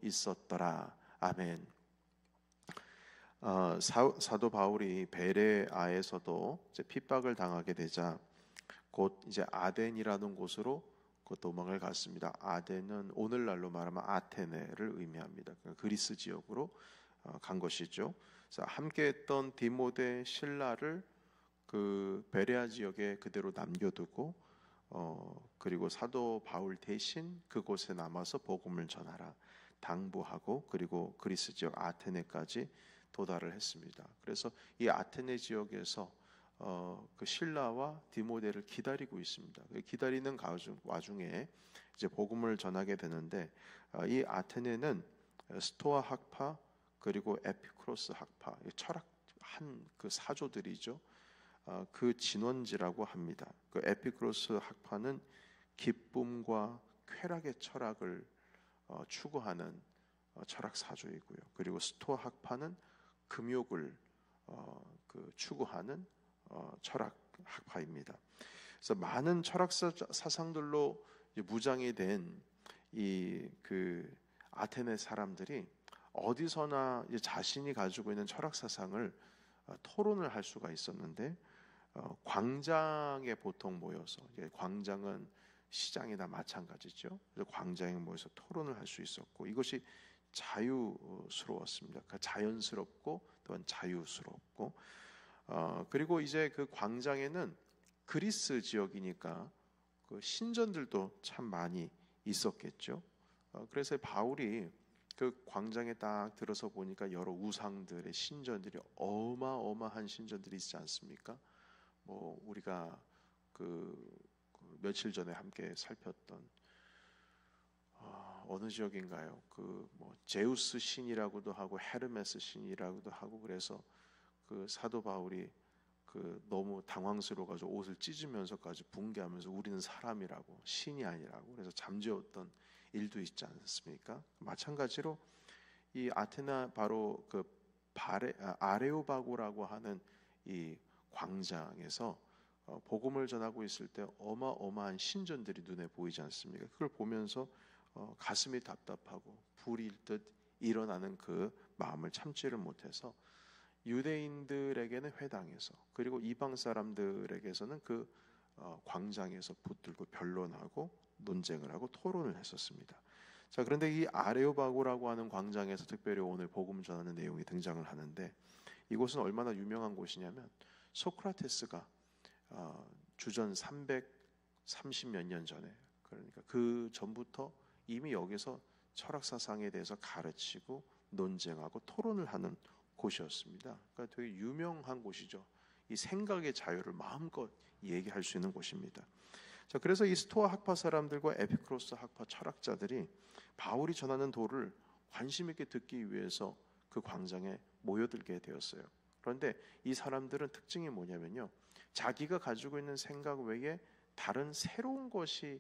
있었더라. 아멘. 사도 바울이 베레아에서도 이제 핍박을 당하게 되자 곧 이제 아덴이라는 곳으로 그 도망을 갔습니다. 아덴은 오늘날로 말하면 아테네를 의미합니다. 그리스 지역으로 간 것이죠. 그래서 함께했던 디모데, 실라를 그 베레아 지역에 그대로 남겨두고 그리고 사도 바울 대신 그곳에 남아서 복음을 전하라 당부하고 그리고 그리스 지역 아테네까지 도달을 했습니다. 그래서 이 아테네 지역에서 그 실라와 디모데를 기다리고 있습니다. 기다리는 와중에 이제 복음을 전하게 되는데 이 아테네는 스토아 학파 그리고 에피쿠로스 학파 철학한 그 사조들이죠. 그 진원지라고 합니다. 그 에피쿠로스 학파는 기쁨과 쾌락의 철학을 추구하는 철학 사조이고요. 그리고 스토아 학파는 금욕을 그 추구하는 철학 학파입니다. 그래서 많은 철학 사상들로 무장이 된 이 그 아테네 사람들이 어디서나 자신이 가지고 있는 철학 사상을 토론을 할 수가 있었는데 광장에 보통 모여서 광장은 시장이나 마찬가지죠. 그래서 광장에 모여서 토론을 할 수 있었고 이것이 자유스러웠습니다. 그러니까 자연스럽고 또한 자유스럽고 그리고 이제 그 광장에는 그리스 지역이니까 그 신전들도 참 많이 있었겠죠. 그래서 바울이 그 광장에 딱 들어서 보니까 여러 우상들의 신전들이 어마어마한 신전들이 있지 않습니까? 뭐 우리가 그 며칠 전에 함께 살폈던 어느 지역인가요? 그 뭐 제우스 신이라고도 하고 헤르메스 신이라고도 하고 그래서 그 사도 바울이 그 너무 당황스러워가지고 옷을 찢으면서까지 붕괴하면서 우리는 사람이라고 신이 아니라고 그래서 잠재웠던 일도 있지 않습니까? 마찬가지로 이 아테나 바로 그 아레오바고라고 하는 이 광장에서 복음을 전하고 있을 때 어마어마한 신전들이 눈에 보이지 않습니까? 그걸 보면서 가슴이 답답하고 불일 듯 일어나는 그 마음을 참지를 못해서 유대인들에게는 회당에서 그리고 이방 사람들에게서는 그 광장에서 붙들고 변론하고 논쟁을 하고 토론을 했었습니다. 자, 그런데 이 아레오바고라고 하는 광장에서 특별히 오늘 복음 전하는 내용이 등장을 하는데 이곳은 얼마나 유명한 곳이냐면 소크라테스가 주전 330몇 년 전에 그러니까 그 전부터 이미 여기서 철학 사상에 대해서 가르치고 논쟁하고 토론을 하는 곳이었습니다. 그러니까 되게 유명한 곳이죠. 이 생각의 자유를 마음껏 얘기할 수 있는 곳입니다. 자, 그래서 이 스토아 학파 사람들과 에피쿠로스 학파 철학자들이 바울이 전하는 도를 관심 있게 듣기 위해서 그 광장에 모여들게 되었어요. 그런데 이 사람들은 특징이 뭐냐면요, 자기가 가지고 있는 생각 외에 다른 새로운 것이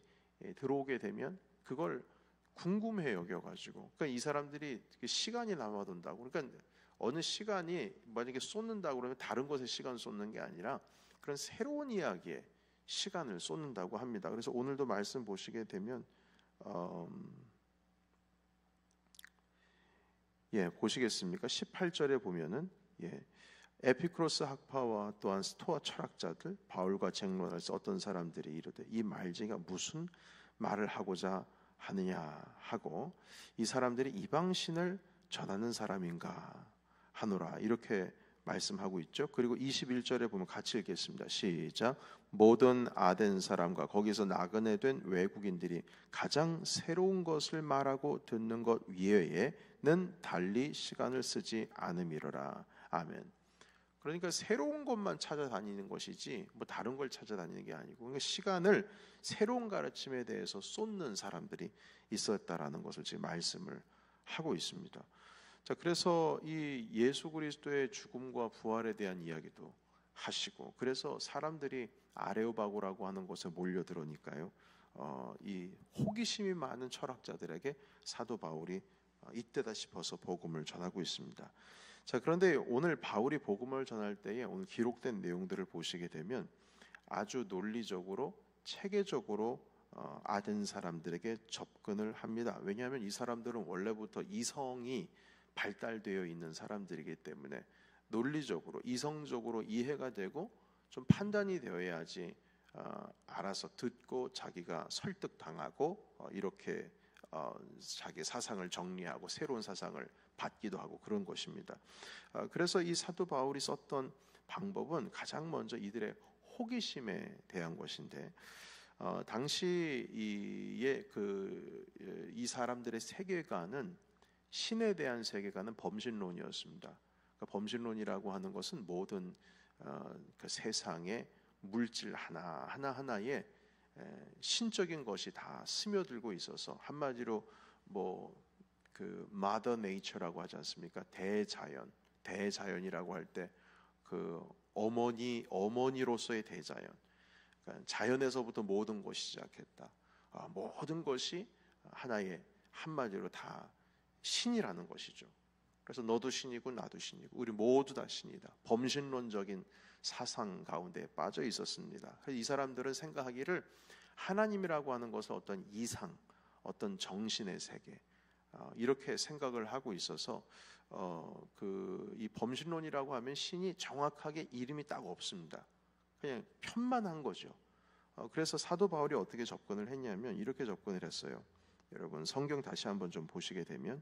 들어오게 되면 그걸 궁금해 여겨가지고, 그러니까 이 사람들이 시간이 남아돈다고, 그러니까 어느 시간이 만약에 쏟는다고 그러면 다른 것에 시간 쏟는 게 아니라 그런 새로운 이야기에 시간을 쏟는다고 합니다. 그래서 오늘도 말씀 보시게 되면 보시겠습니까? 18절에 보면은 에피쿠로스 학파와 또한 스토아 철학자들 바울과 쟁론해서 어떤 사람들이 이르되 이 말쟁이가 무슨 말을 하고자 하느냐 하고 이 사람들이 이방신을 전하는 사람인가 하노라 이렇게 말씀하고 있죠. 그리고 21절에 보면 같이 읽겠습니다. 시작. 모든 아덴 사람과 거기서 나그네 된 외국인들이 가장 새로운 것을 말하고 듣는 것 위에는 달리 시간을 쓰지 않음이로라. 아멘. 그러니까 새로운 것만 찾아다니는 것이지 뭐 다른 걸 찾아다니는 게 아니고 그러니까 시간을 새로운 가르침에 대해서 쏟는 사람들이 있었다라는 것을 지금 말씀을 하고 있습니다. 자, 그래서 이 예수 그리스도의 죽음과 부활에 대한 이야기도 하시고 그래서 사람들이 아레오바고라고 하는 곳에 몰려들으니까요. 이 호기심이 많은 철학자들에게 사도 바울이 이때다 싶어서 복음을 전하고 있습니다. 자, 그런데 오늘 바울이 복음을 전할 때에 오늘 기록된 내용들을 보시게 되면 아주 논리적으로 체계적으로 아덴 사람들에게 접근을 합니다. 왜냐하면 이 사람들은 원래부터 이성이 발달되어 있는 사람들이기 때문에 논리적으로 이성적으로 이해가 되고 좀 판단이 되어야지 알아서 듣고 자기가 설득당하고 이렇게 자기 사상을 정리하고 새로운 사상을 받기도 하고 그런 것입니다. 그래서 이 사도 바울이 썼던 방법은 가장 먼저 이들의 호기심에 대한 것인데, 당시의 이 사람들의 세계관은 신에 대한 세계관은 범신론이었습니다. 그러니까 범신론이라고 하는 것은 모든 그 세상의 물질 하나하나에 신적인 것이 다 스며들고 있어서, 한마디로 그 마더 네이처라고 하지 않습니까? 대자연이라고 할 때 그 어머니로서의 대자연, 그러니까 자연에서부터 모든 것이 시작했다. 모든 것이 하나의 한마디로 다 신이라는 것이죠. 그래서 너도 신이고 나도 신이고 우리 모두 다 신이다. 범신론적인 사상 가운데 빠져 있었습니다. 그래서 이 사람들은 생각하기를 하나님이라고 하는 것은 어떤 이상, 어떤 정신의 세계, 이렇게 생각을 하고 있어서 이 범신론이라고 하면 신이 정확하게 이름이 딱 없습니다. 그냥 편만한 거죠. 그래서 사도 바울이 어떻게 접근을 했냐면 이렇게 접근을 했어요. 여러분 성경 다시 한번 좀 보시게 되면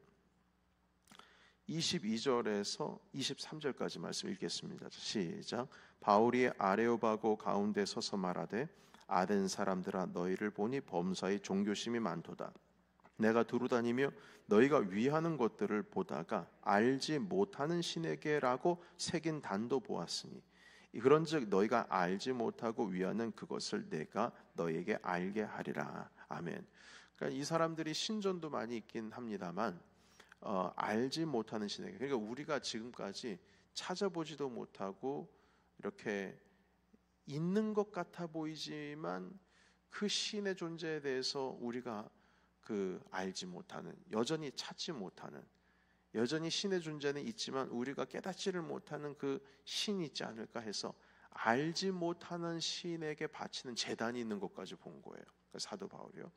22절에서 23절까지 말씀 읽겠습니다. 시작. 바울이 아레오바고 가운데 서서 말하되 아덴 사람들아 너희를 보니 범사에 종교심이 많도다. 내가 두루다니며 너희가 위하는 것들을 보다가 알지 못하는 신에게라고 새긴 단도 보았으니 그런즉 너희가 알지 못하고 위하는 그것을 내가 너희에게 알게 하리라. 아멘. 그러니까 이 사람들이 신전도 많이 있긴 합니다만 알지 못하는 신에게, 그러니까 우리가 지금까지 찾아보지도 못하고 이렇게 있는 것 같아 보이지만 그 신의 존재에 대해서 우리가 알지 못하는, 여전히 찾지 못하는, 여전히 신의 존재는 있지만 우리가 깨닫지를 못하는 그 신이 있지 않을까 해서 알지 못하는 신에게 바치는 제단이 있는 것까지 본 거예요. 사도 바울이요.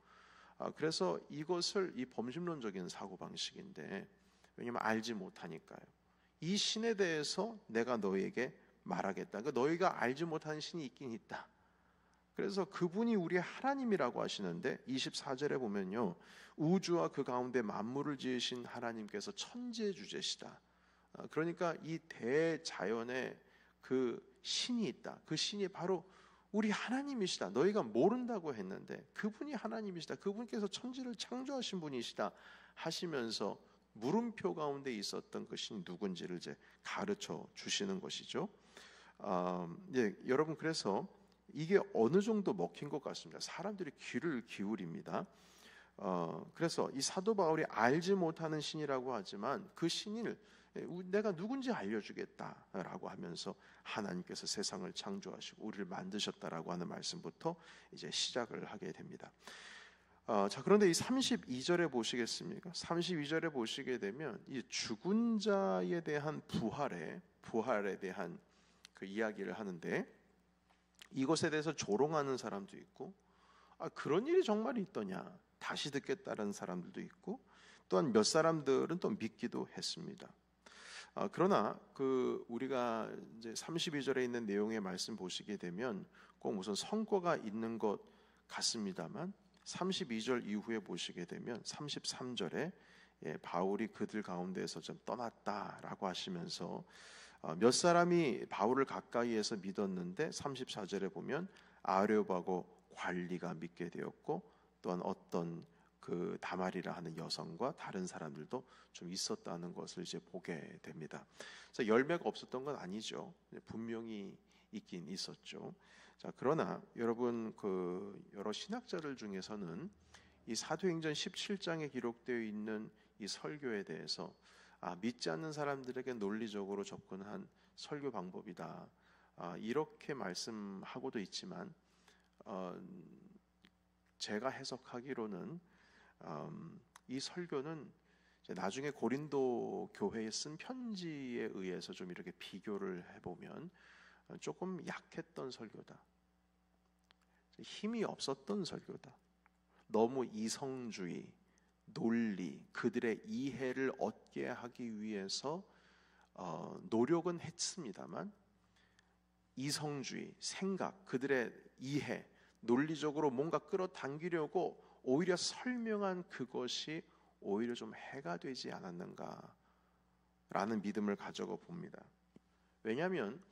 그래서 이것을 이 범신론적인 사고방식인데, 왜냐하면 알지 못하니까요. 이 신에 대해서 내가 너에게 말하겠다. 그러니까 너희가 알지 못하는 신이 있긴 있다. 그래서 그분이 우리의 하나님이라고 하시는데 24절에 보면요, 우주와 그 가운데 만물을 지으신 하나님께서 천재주제시다. 그러니까 이 대자연에 그 신이 있다. 그 신이 바로 우리 하나님이시다. 너희가 모른다고 했는데 그분이 하나님이시다. 그분께서 천지를 창조하신 분이시다 하시면서 물음표 가운데 있었던 그 신이 누군지를 이제 가르쳐 주시는 것이죠. 여러분, 그래서 이게 어느 정도 먹힌 것 같습니다. 사람들이 귀를 기울입니다. 그래서 이 사도 바울이 알지 못하는 신이라고 하지만 그 신을 내가 누군지 알려주겠다라고 하면서 하나님께서 세상을 창조하시고 우리를 만드셨다라고 하는 말씀부터 이제 시작을 하게 됩니다. 자, 그런데 이 32절에 보시겠습니까? 32절에 보시게 되면 이 죽은 자에 대한 부활에 대한 그 이야기를 하는데, 이것에 대해서 조롱하는 사람도 있고, 그런 일이 정말 있더냐 다시 듣겠다는 사람들도 있고, 또한 몇 사람들은 또 믿기도 했습니다. 그러나 우리가 이제 32절에 있는 내용의 말씀 보시게 되면 꼭 무슨 성과가 있는 것 같습니다만 32절 이후에 보시게 되면 33절에 바울이 그들 가운데에서 좀 떠났다라고 하시면서 몇 사람이 바울을 가까이에서 믿었는데 34절에 보면 아레오바고 관리가 믿게 되었고, 또한 어떤 그 다말이라 하는 여성과 다른 사람들도 좀 있었다는 것을 이제 보게 됩니다. 그래서 열매가 없었던 건 아니죠. 분명히 있긴 있었죠. 자, 그러나 여러분, 여러 신학자들 중에서는 이 사도행전 17장에 기록되어 있는 이 설교에 대해서 믿지 않는 사람들에게 논리적으로 접근한 설교 방법이다, 이렇게 말씀하고도 있지만 제가 해석하기로는 이 설교는 나중에 고린도 교회에 쓴 편지에 의해서 좀 이렇게 비교를 해보면 조금 약했던 설교다, 힘이 없었던 설교다, 너무 이성주의, 논리, 그들의 이해를 얻게 하기 위해서 노력은 했습니다만 이성주의, 생각, 그들의 이해, 논리적으로 뭔가 끌어당기려고 오히려 설명한 그것이 오히려 좀 해가 되지 않았는가라는 믿음을 가져가 봅니다. 왜냐하면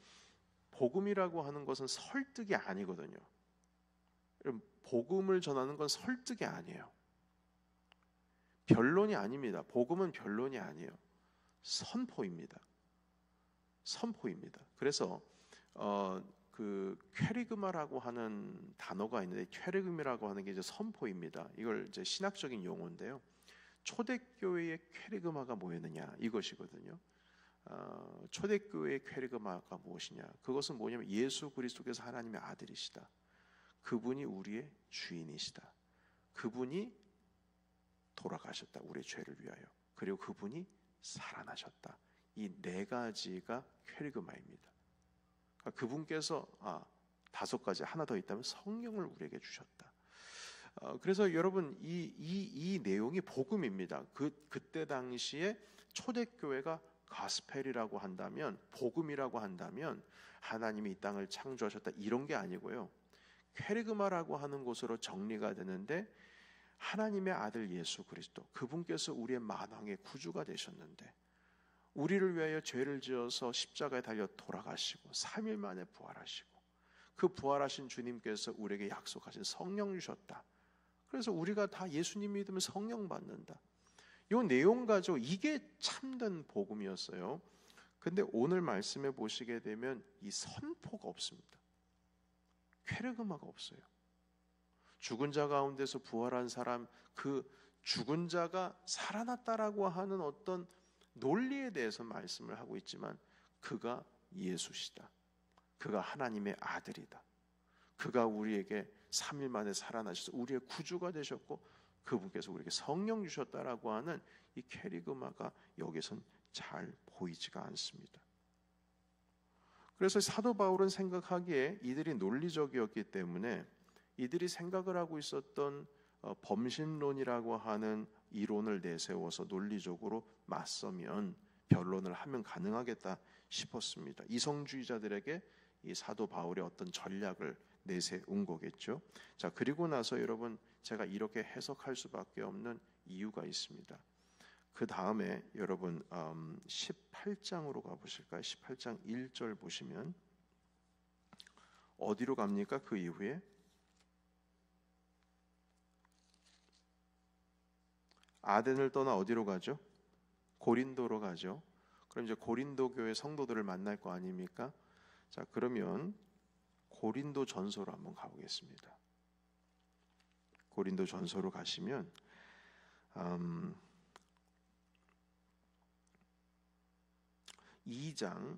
복음이라고 하는 것은 설득이 아니거든요. 복음을 전하는 건 설득이 아니에요. 변론이 아닙니다. 복음은 변론이 아니에요. 선포입니다. 선포입니다. 그래서 그 퀘리그마라고 하는 단어가 있는데, 퀘리그마라고 하는 게 이제 선포입니다. 이걸 이제 신학적인 용어인데요. 초대교회의 퀘리그마가 뭐였느냐 이것이거든요. 초대교회의 퀘리그마가 무엇이냐? 그것은 뭐냐면 예수 그리스도께서 하나님의 아들이시다. 그분이 우리의 주인이시다. 그분이 돌아가셨다. 우리의 죄를 위하여. 그리고 그분이 살아나셨다. 이 네 가지가 퀘리그마입니다. 그러니까 그분께서 5가지 하나 더 있다면 성령을 우리에게 주셨다. 그래서 여러분 이 내용이 복음입니다. 그때 당시에 초대교회가 가스펠이라고 한다면, 복음이라고 한다면 하나님이 이 땅을 창조하셨다 이런 게 아니고요. 퀘리그마라고 하는 것으로 정리가 되는데, 하나님의 아들 예수 그리스도, 그분께서 우리의 만왕의 구주가 되셨는데 우리를 위하여 죄를 지어서 십자가에 달려 돌아가시고 3일 만에 부활하시고, 그 부활하신 주님께서 우리에게 약속하신 성령 주셨다. 그래서 우리가 다 예수님 믿으면 성령 받는다. 이 내용 가지고 이게 참된 복음이었어요. 근데 오늘 말씀해 보시게 되면 이 선포가 없습니다. 퀘르그마가 없어요. 죽은 자 가운데서 부활한 사람, 그 죽은 자가 살아났다라고 하는 어떤 논리에 대해서 말씀을 하고 있지만, 그가 예수시다. 그가 하나님의 아들이다. 그가 우리에게 3일 만에 살아나셔서 우리의 구주가 되셨고, 그분께서 우리에게 성령 주셨다라고 하는 이 퀘리그마가 여기선 잘 보이지가 않습니다. 그래서 사도 바울은 생각하기에 이들이 논리적이었기 때문에 이들이 생각을 하고 있었던 범신론이라고 하는 이론을 내세워서 논리적으로 맞서면, 변론을 하면 가능하겠다 싶었습니다. 이성주의자들에게 이 사도 바울의 어떤 전략을 내세운 거겠죠. 자, 그리고 나서 여러분, 제가 이렇게 해석할 수밖에 없는 이유가 있습니다. 그 다음에 여러분 18장으로 가보실까요? 18장 1절 보시면 어디로 갑니까? 그 이후에 아덴을 떠나 어디로 가죠? 고린도로 가죠. 그럼 이제 고린도 교회 성도들을 만날 거 아닙니까? 자, 그러면 고린도 전서로 한번 가보겠습니다. 고린도 전서로 가시면 2장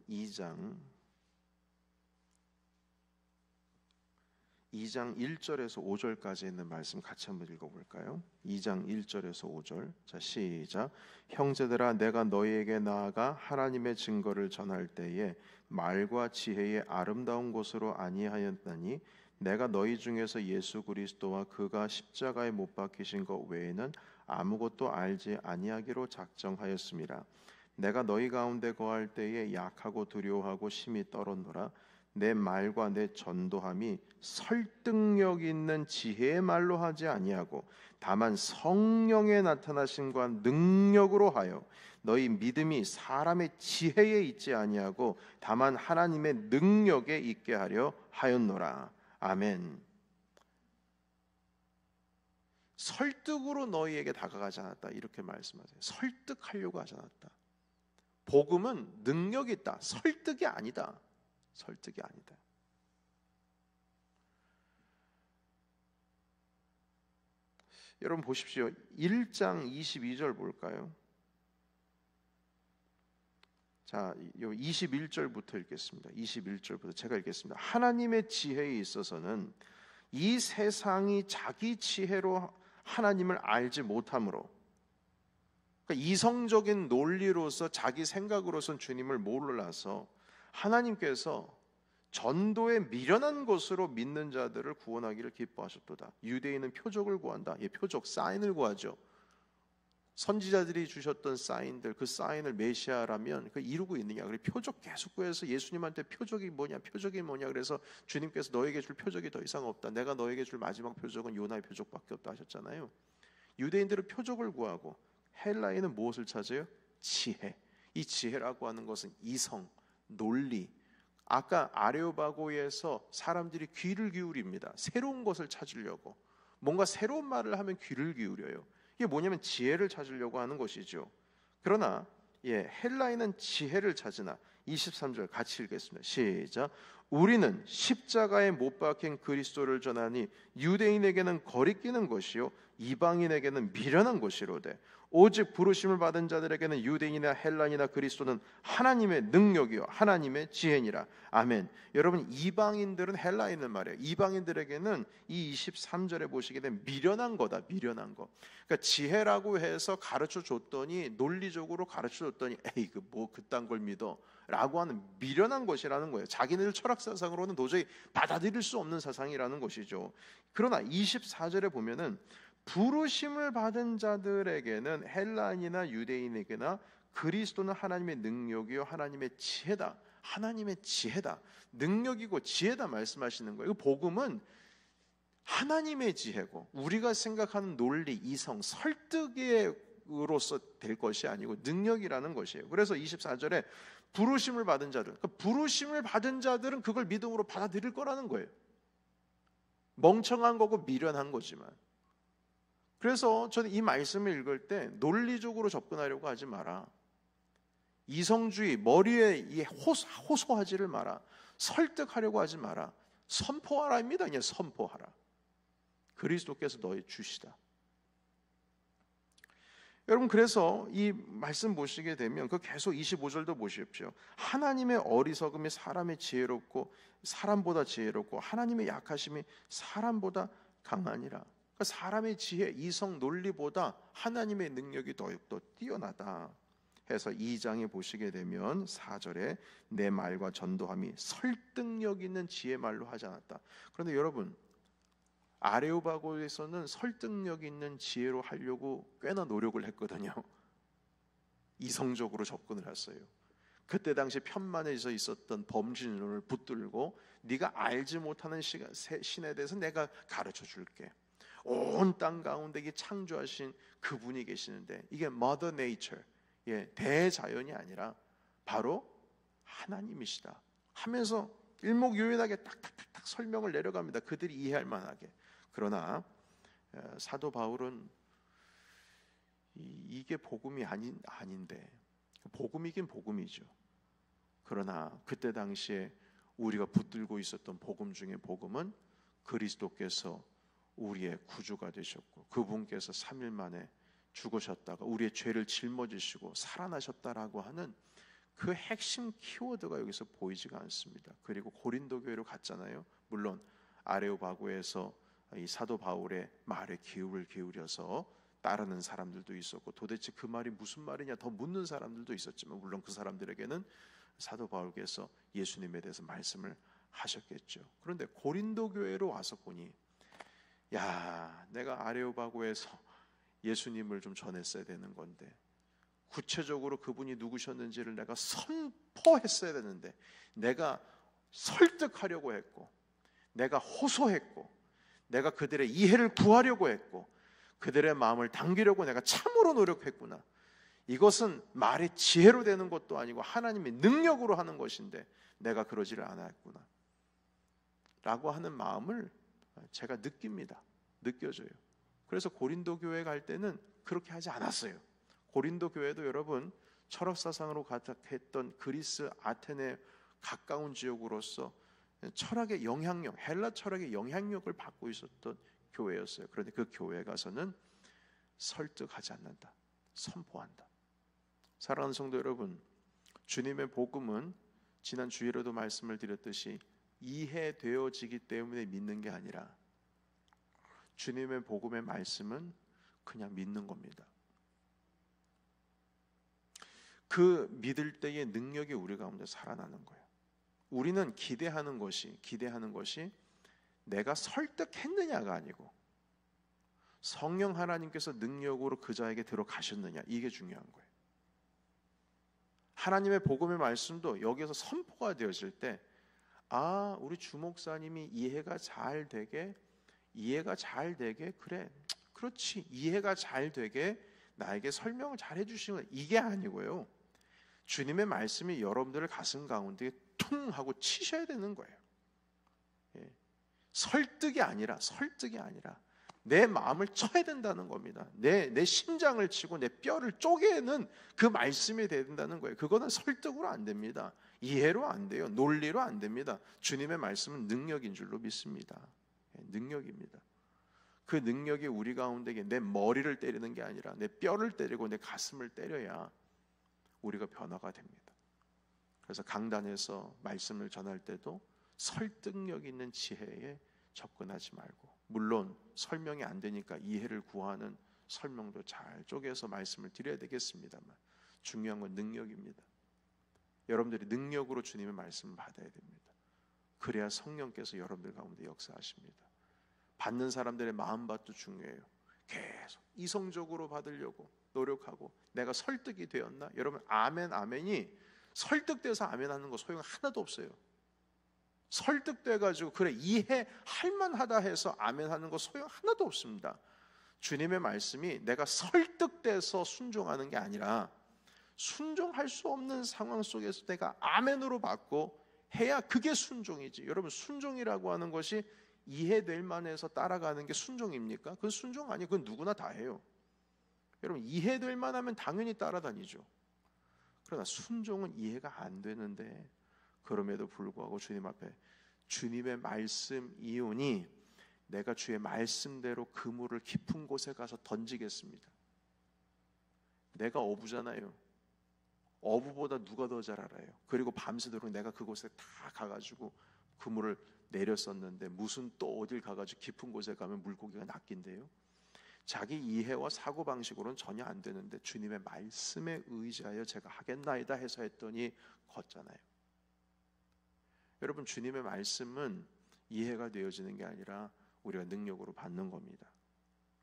1절에서 5절까지 있는 말씀 같이 한번 읽어볼까요? 2장 1절에서 5절. 자, 시작. 형제들아, 내가 너희에게 나아가 하나님의 증거를 전할 때에 말과 지혜의 아름다운 것으로 아니하였나니, 내가 너희 중에서 예수 그리스도와 그가 십자가에 못 박히신 것 외에는 아무것도 알지 아니하기로 작정하였음이라. 내가 너희 가운데 거할 때에 약하고 두려워하고 심히 떨었노라. 내 말과 내 전도함이 설득력 있는 지혜의 말로 하지 아니하고 다만 성령의 나타나심과 능력으로 하여 너희 믿음이 사람의 지혜에 있지 아니하고 다만 하나님의 능력에 있게 하려 하였노라. 아멘. 설득으로 너희에게 다가가지 않았다, 이렇게 말씀하세요. 설득하려고 하지 않았다. 복음은 능력이 있다, 설득이 아니다. 설득이 아니다. 여러분 보십시오. 1장 22절 볼까요? 자, 21절부터 읽겠습니다. 21절부터 제가 읽겠습니다. 하나님의 지혜에 있어서는 이 세상이 자기 지혜로 하나님을 알지 못하므로, 그러니까 이성적인 논리로서 자기 생각으로선 주님을 몰라서 하나님께서 전도에 미련한 것으로 믿는 자들을 구원하기를 기뻐하셨도다. 유대인은 표적을 구한다. 표적, 사인을 구하죠. 선지자들이 주셨던 사인들, 그 사인을 메시아라면 그 이루고 있느냐. 그래 표적 계속 구해서 예수님한테 표적이 뭐냐, 표적이 뭐냐. 그래서 주님께서 너에게 줄 표적이 더 이상 없다. 내가 너에게 줄 마지막 표적은 요나의 표적밖에 없다 하셨잖아요. 유대인들은 표적을 구하고 헬라인은 무엇을 찾아요? 지혜. 이 지혜라고 하는 것은 이성, 논리. 아까 아레오바고에서 사람들이 귀를 기울입니다. 새로운 것을 찾으려고. 뭔가 새로운 말을 하면 귀를 기울여요. 이게 뭐냐면 지혜를 찾으려고 하는 것이죠. 그러나 헬라인은 지혜를 찾으나 23절 같이 읽겠습니다. 시작. 우리는 십자가에 못 박힌 그리스도를 전하니 유대인에게는 거리끼는 것이요 이방인에게는 미련한 것이로되 오직 부르심을 받은 자들에게는 유대인이나 헬라인이나 그리스도는 하나님의 능력이요 하나님의 지혜니라. 아멘. 여러분, 이방인들은 헬라인을 말해요. 이방인들에게는 이 23절에 보시게 되면 미련한 거다. 미련한 거. 그러니까 지혜라고 해서 가르쳐 줬더니, 논리적으로 가르쳐 줬더니 에이 그 뭐 그딴 걸 믿어 라고 하는 미련한 것이라는 거예요. 자기네들 철학사상으로는 도저히 받아들일 수 없는 사상이라는 것이죠. 그러나 24절에 보면은 부르심을 받은 자들에게는 헬라인이나 유대인에게나 그리스도는 하나님의 능력이요 하나님의 지혜다. 하나님의 지혜다. 능력이고 지혜다 말씀하시는 거예요. 복음은 하나님의 지혜고 우리가 생각하는 논리, 이성, 설득으로서 될 것이 아니고 능력이라는 것이에요. 그래서 24절에 부르심을 받은 자들, 그러니까 부르심을 받은 자들은 그걸 믿음으로 받아들일 거라는 거예요. 멍청한 거고 미련한 거지만. 그래서 저는 이 말씀을 읽을 때 논리적으로 접근하려고 하지 마라. 이성주의, 머리에 호소하지를 마라. 설득하려고 하지 마라. 선포하라입니다. 그냥 선포하라. 그리스도께서 너의 주시다. 여러분, 그래서 이 말씀 보시게 되면 그 계속 25절도 보십시오. 하나님의 어리석음이 사람의 지혜롭고 사람보다 지혜롭고 하나님의 약하심이 사람보다 강하니라. 그러니까 사람의 지혜, 이성, 논리보다 하나님의 능력이 더욱더 뛰어나다 해서 2장에 보시게 되면 4절에 내 말과 전도함이 설득력 있는 지혜 말로 하지 않았다. 그런데 여러분, 아레오바고에서는 설득력 있는 지혜로 하려고 꽤나 노력을 했거든요. 이성적으로 접근을 했어요. 그때 당시 편만해져 있었던 범신론을 붙들고 네가 알지 못하는 신에 대해서 내가 가르쳐 줄게. 온 땅 가운데 창조하신 그분이 계시는데 이게 Mother Nature, 대자연이 아니라 바로 하나님이시다 하면서 일목요연하게 딱딱딱 설명을 내려갑니다. 그들이 이해할 만하게. 그러나 사도 바울은 이게 복음이 아닌데, 복음이긴 복음이죠. 그러나 그때 당시에 우리가 붙들고 있었던 복음 중에 복음은 그리스도께서 우리의 구주가 되셨고 그분께서 3일 만에 죽으셨다가 우리의 죄를 짊어지시고 살아나셨다라고 하는 그 핵심 키워드가 여기서 보이지가 않습니다. 그리고 고린도 교회로 갔잖아요. 물론 아레오바고에서 이 사도 바울의 말에 귀를 기울여서 따르는 사람들도 있었고 도대체 그 말이 무슨 말이냐 더 묻는 사람들도 있었지만 물론 그 사람들에게는 사도 바울께서 예수님에 대해서 말씀을 하셨겠죠. 그런데 고린도 교회로 와서 보니 내가 아레오바고에서 예수님을 좀 전했어야 되는 건데 구체적으로 그분이 누구셨는지를 내가 선포했어야 되는데 내가 설득하려고 했고 내가 호소했고 내가 그들의 이해를 구하려고 했고 그들의 마음을 당기려고 내가 참으로 노력했구나. 이것은 말의 지혜로 되는 것도 아니고 하나님의 능력으로 하는 것인데 내가 그러지를 않았구나 라고 하는 마음을 제가 느낍니다. 느껴져요. 그래서 고린도 교회 갈 때는 그렇게 하지 않았어요. 고린도 교회도 여러분 철학사상으로 가득했던 그리스 아테네 가까운 지역으로서 철학의 영향력, 헬라 철학의 영향력을 받고 있었던 교회였어요. 그런데 그 교회에 가서는 설득하지 않는다. 선포한다. 사랑하는 성도 여러분, 주님의 복음은 지난 주일에도 말씀을 드렸듯이 이해되어지기 때문에 믿는 게 아니라 주님의 복음의 말씀은 그냥 믿는 겁니다. 그 믿을 때의 능력이 우리 가운데 살아나는 거예요. 우리는 기대하는 것이 내가 설득했느냐가 아니고 성령 하나님께서 능력으로 그 자에게 들어가셨느냐, 이게 중요한 거예요. 하나님의 복음의 말씀도 여기에서 선포가 되어질 때, 아, 우리 주 목사님이 이해가 잘 되게, 그래, 그렇지, 이해가 잘 되게 나에게 설명을 잘 해주시는, 이게 아니고요, 주님의 말씀이 여러분들의 가슴 가운데 퉁 하고 치셔야 되는 거예요. 설득이 아니라 내 마음을 쳐야 된다는 겁니다. 내 심장을 치고 내 뼈를 쪼개는 그 말씀이 돼야 된다는 거예요. 그거는 설득으로 안 됩니다. 이해로 안 돼요. 논리로 안 됩니다. 주님의 말씀은 능력인 줄로 믿습니다. 능력입니다. 그 능력이 우리 가운데 내 머리를 때리는 게 아니라 내 뼈를 때리고 내 가슴을 때려야 우리가 변화가 됩니다. 그래서 강단에서 말씀을 전할 때도 설득력 있는 지혜에 접근하지 말고, 물론 설명이 안 되니까 이해를 구하는 설명도 잘 쪼개서 말씀을 드려야 되겠습니다만, 중요한 건 능력입니다. 여러분들이 능력으로 주님의 말씀을 받아야 됩니다. 그래야 성령께서 여러분들 가운데 역사하십니다. 받는 사람들의 마음밭도 중요해요. 계속 이성적으로 받으려고 노력하고 내가 설득이 되었나? 여러분, 아멘, 아멘이 설득돼서 아멘하는 거 소용 하나도 없어요. 설득돼가지고 그래 이해할 만하다 해서 아멘하는 거 소용 하나도 없습니다. 주님의 말씀이 내가 설득돼서 순종하는 게 아니라 순종할 수 없는 상황 속에서 내가 아멘으로 받고 해야 그게 순종이지. 여러분, 순종이라고 하는 것이 이해될 만해서 따라가는 게 순종입니까? 그건 순종 아니에요. 그건 누구나 다 해요. 여러분, 이해될 만하면 당연히 따라다니죠. 그러나 순종은 이해가 안 되는데, 그럼에도 불구하고 주님 앞에 주님의 말씀 이오니 내가 주의 말씀대로 그물을 깊은 곳에 가서 던지겠습니다. 내가 어부잖아요. 어부보다 누가 더 잘 알아요. 그리고 밤새도록 내가 그곳에 다 가가지고 그물을 내렸었는데 무슨 또 어딜 가가지고 깊은 곳에 가면 물고기가 낚인대요. 자기 이해와 사고방식으로는 전혀 안 되는데 주님의 말씀에 의지하여 제가 하겠나이다 해서 했더니 걷잖아요. 여러분, 주님의 말씀은 이해가 되어지는 게 아니라 우리가 능력으로 받는 겁니다.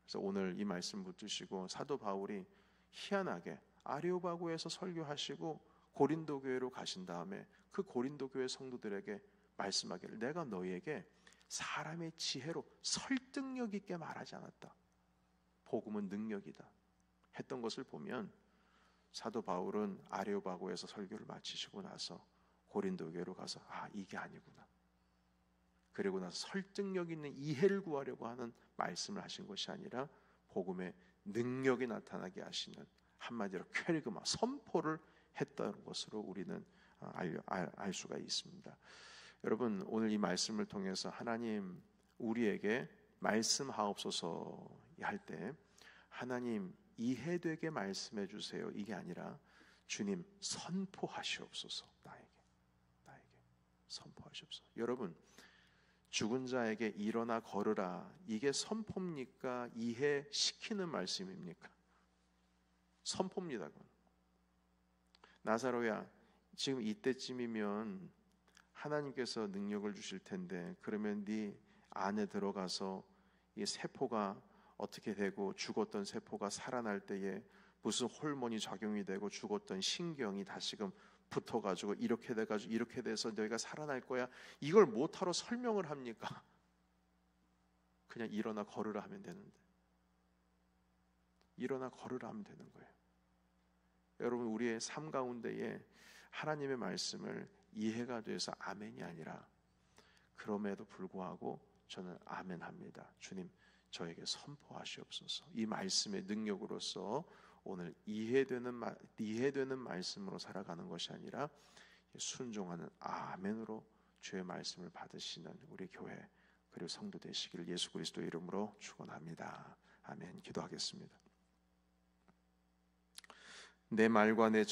그래서 오늘 이 말씀 붙드시고 사도 바울이 희한하게 아레오바고에서 설교하시고 고린도 교회로 가신 다음에 그 고린도 교회 성도들에게 말씀하기를, 내가 너희에게 사람의 지혜로 설득력 있게 말하지 않았다. 복음은 능력이다 했던 것을 보면, 사도 바울은 아레오바고에서 설교를 마치시고 나서 고린도 교회로 가서 이게 아니구나. 그리고 나서 설득력 있는 이해를 구하려고 하는 말씀을 하신 것이 아니라 복음의 능력이 나타나게 하시는, 한마디로 퀘르그마, 선포를 했다는 것으로 우리는 알 수가 있습니다. 여러분, 오늘 이 말씀을 통해서 하나님 우리에게 말씀하옵소서 할 때 하나님 이해되게 말씀해 주세요, 이게 아니라 주님 선포하시옵소서, 나에게 선포하시옵소서. 여러분, 죽은 자에게 일어나 걸으라, 이게 선포입니까? 이해시키는 말씀입니까? 선포입니다. 그건. 나사로야, 지금 이때쯤이면 하나님께서 능력을 주실 텐데, 그러면 네 안에 들어가서 이 세포가 어떻게 되고 죽었던 세포가 살아날 때에 무슨 호르몬이 작용이 되고 죽었던 신경이 다시금 붙어가지고 이렇게 돼가지고 이렇게 돼서 너희가 살아날 거야, 이걸 못하러 설명을 합니까? 그냥 일어나 걸으라 하면 되는데, 일어나 걸으라 하면 되는 거예요. 여러분, 우리의 삶 가운데에 하나님의 말씀을 이해가 돼서 아멘이 아니라, 그럼에도 불구하고 저는 아멘합니다. 주님, 저에게 선포하시옵소서. 이 말씀의 능력으로서 오늘 이해되는 말씀으로 살아가는 것이 아니라 순종하는 아멘으로 주의 말씀을 받으시는 우리 교회 그리고 성도 되시기를 예수 그리스도 이름으로 축원합니다. 아멘. 기도하겠습니다. 내 말과 내